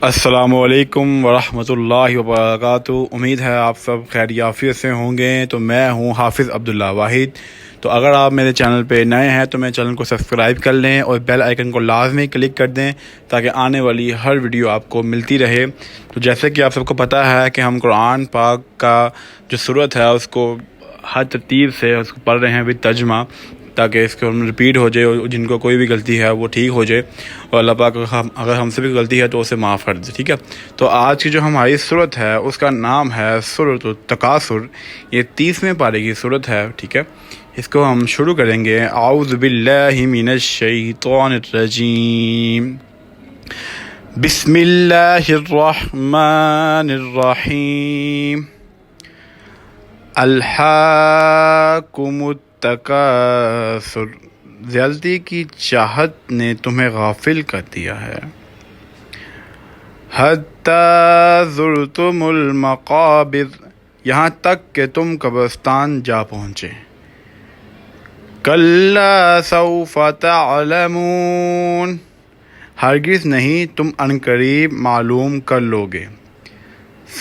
السلام علیکم ورحمۃ اللہ وبرکاتہ۔ امید ہے آپ سب خیر یافیت سے ہوں گے۔ تو میں ہوں حافظ عبداللہ واحد۔ تو اگر آپ میرے چینل پہ نئے ہیں تو میرے چینل کو سبسکرائب کر لیں اور بیل آئیکن کو لازمی کلک کر دیں تاکہ آنے والی ہر ویڈیو آپ کو ملتی رہے۔ تو جیسے کہ آپ سب کو پتہ ہے کہ ہم قرآن پاک کا جو سورت ہے اس کو ہر ترتیب سے اس کو پڑھ رہے ہیں وتھ ترجمہ، تاکہ اس کو رپیٹ ہو جائے اور جن کو کوئی بھی غلطی ہے وہ ٹھیک ہو جائے، اور اللہ پاک اگر ہم سے بھی غلطی ہے تو اسے معاف کر دے، ٹھیک ہے۔ تو آج کی جو ہماری سورت ہے اس کا نام ہے سورۃ التکاثر۔ یہ 30ویں پارے کی سورت ہے، ٹھیک ہے۔ اس کو ہم شروع کریں گے۔ اعوذ باللہ من الشیطان الرجیم، بسم اللہ الرحمن الرحیم، الہاکم التکاثر، زیادتی کی چاہت نے تمہیں غافل کر دیا ہے۔ حتی زرتم المقابر، یہاں تک کہ تم قبرستان جا پہنچے۔ کلا سوف تعلمون، ہرگز نہیں، تم عنقریب معلوم کر لوگے۔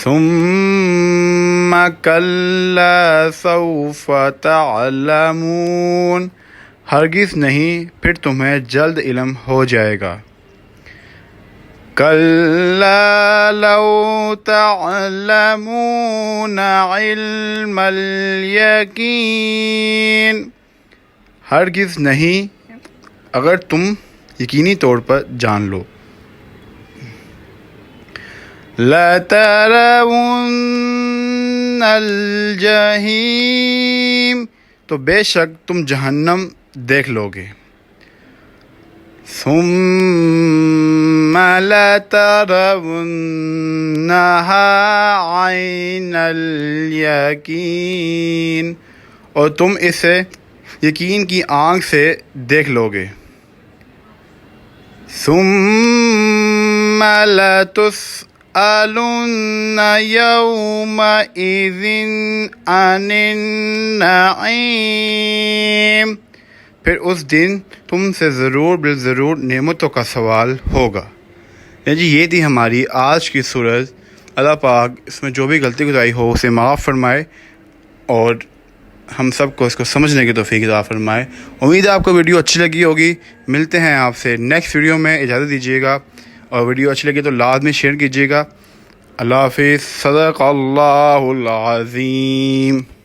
ثم کلا سوف تعلمون، ہرگز نہیں، پھر تمہیں جلد علم ہو جائے گا۔ کلا لو تعلمون علم الیقین، ہرگز نہیں اگر تم یقینی طور پر جان لو۔ لَتَرَوُنَّ الْجَحِيمَ، تو بے شک تم جہنم دیکھ لو گے۔ ثُمَّ لَتَرَوُنَّهَا عَيْنَ الْيَقِينِ، اور تم اسے یقین کی آنکھ سے دیکھ لو گے۔ ثُمَّ لَتُسْأَلُنَّ يَوْمَئِذٍ عَنِ النَّعِيمِ، پھر اس دن تم سے ضرور بالضرور نعمتوں کا سوال ہوگا۔ یعنی یہ تھی ہماری آج کی سورت۔ اللہ پاک اس میں جو بھی غلطی گزاری ہو اسے معاف فرمائے اور ہم سب کو اس کو سمجھنے کی توفیق عطا فرمائے۔ امید ہے آپ کو ویڈیو اچھی لگی ہوگی۔ ملتے ہیں آپ سے نیکسٹ ویڈیو میں، اجازت دیجیے گا، اور ویڈیو اچھی لگی تو لازمی شیئر کیجیے گا۔ اللہ حافظ۔ صدق اللہ العظیم۔